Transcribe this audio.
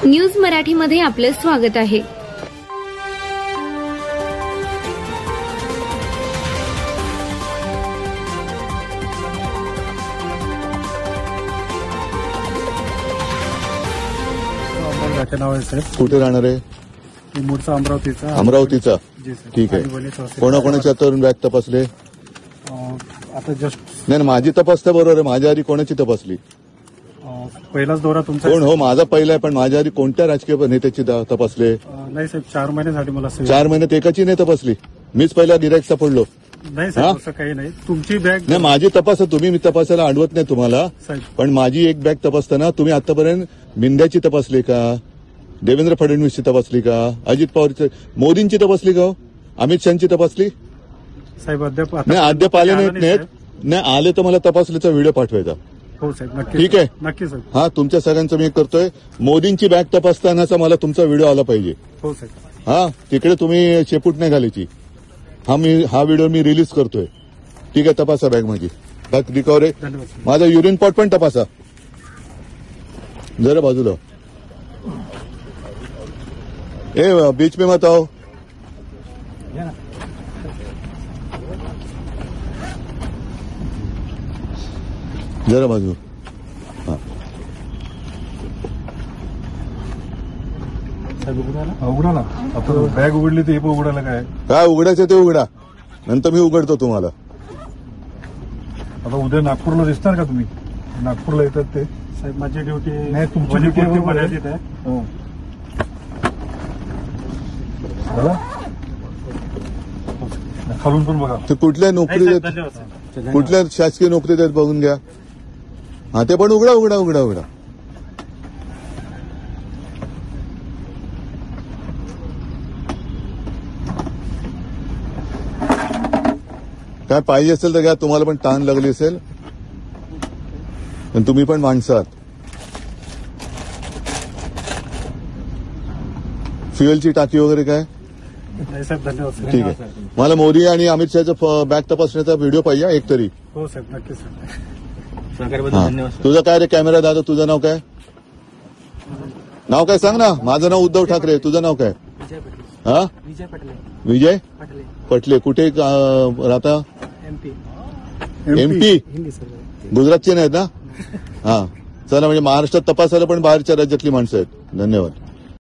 News मराठीमध्ये आपले स्वागत आहे। कुठे राहणार आहे? मूळचा अमरावतीचा। अमरावतीचा, ठीक आहे। कोणाकोणाच्या तरुण बॅग तपासले? आता जस्ट नाही, माझी तपासता बरोबर आहे। माझ्या आधी कोणाची तपासली? पहिलाच दौरा तुमचा। कोण हो? माझा पहिला आहे, पण माझ्या आधी कोणत्या राजकीय नेत्याची तपासले? नाही साहेब, 4 महिन्यासाठी मला 4 महिन्यात एकाची नाही तपासली। मीच पहिला गिराईक सापडलो। नाही साहेब, असं काही नाही। तुमची बॅग नाही, माझी तपासा तुम्ही। मी तपासायला अडवत नाही तुम्हाला, पण माझी एक बॅग तपासताना तुम्ही आतापर्यंत मिंद्याची तपासली का? देवेंद्र फडणवीसची तपासली का? अजित पवारची, मोदींची तपासली का? अमित शहाची तपासली? साहेब अद्याप नाही, अद्याप आले नाहीत। नाही आले तर मला तपासलीचा व्हिडिओ पाठवायचा। हो साहेब, नक्की। ठीक आहे, नक्की साहेब। हा, तुमच्या सगळ्यांचं मी करतोय। मोदींची बॅग तपासतानाचा मला तुमचा व्हिडिओ आला पाहिजे। हो साहेब। हा, तिकडे तुम्ही शेपूट नाही घालायची। हा व्हिडिओ मी रिलीज करतोय। ठीक आहे, तपासा बॅग माझी। बॅग रिकव्हर आहे। धन्यवाद। माझा युरिन पॉट पण तपासा जरा बाजूला। ए, बीच में मत आओ। जरा बाजू। हा, उघडा ना। आता बॅग उघडली तर हे पण उघडायला काय उघडायचं ते उघडा, नंतर मी उघडतो तुम्हाला। आता उद्या नागपूरला दिसणार का तुम्ही? नागपूरला येतात ते साहेब। माझी ड्युटी नाही, तुमची ड्युटी मर्यादित आहे। खालून पण बघा। ते कुठल्या नोकरी देत, कुठल्या शासकीय नोकरी देत बघून घ्या। हा, ते पण उघडा उघडा उघडा उघडा। काय पाहिजे असेल तर घ्या। तुम्हाला पण ताण लागली असेल, पण तुम्ही पण माणसं आहात। फ्युएलची टाकी वगैरे काय? नाही साहेब, धन्यवाद। ठीक आहे, मला मोदी आणि अमित शहाचा बॅग तपासण्याचा व्हिडिओ पाहिजे एक तरी। हो साहेब, नक्की साहेब। तुझं काय रे कॅमेरा दादा? तुझं नाव काय? नाव काय सांग ना। माझं नाव उद्धव ठाकरे। तुझं नाव काय? हा, विजय पटले। कुठे राहता? एमपी। गुजरातचे नाहीत ना? हा, चला, म्हणजे महाराष्ट्रात तपासायला पण बाहेरच्या राज्यातली माणसं आहेत। धन्यवाद।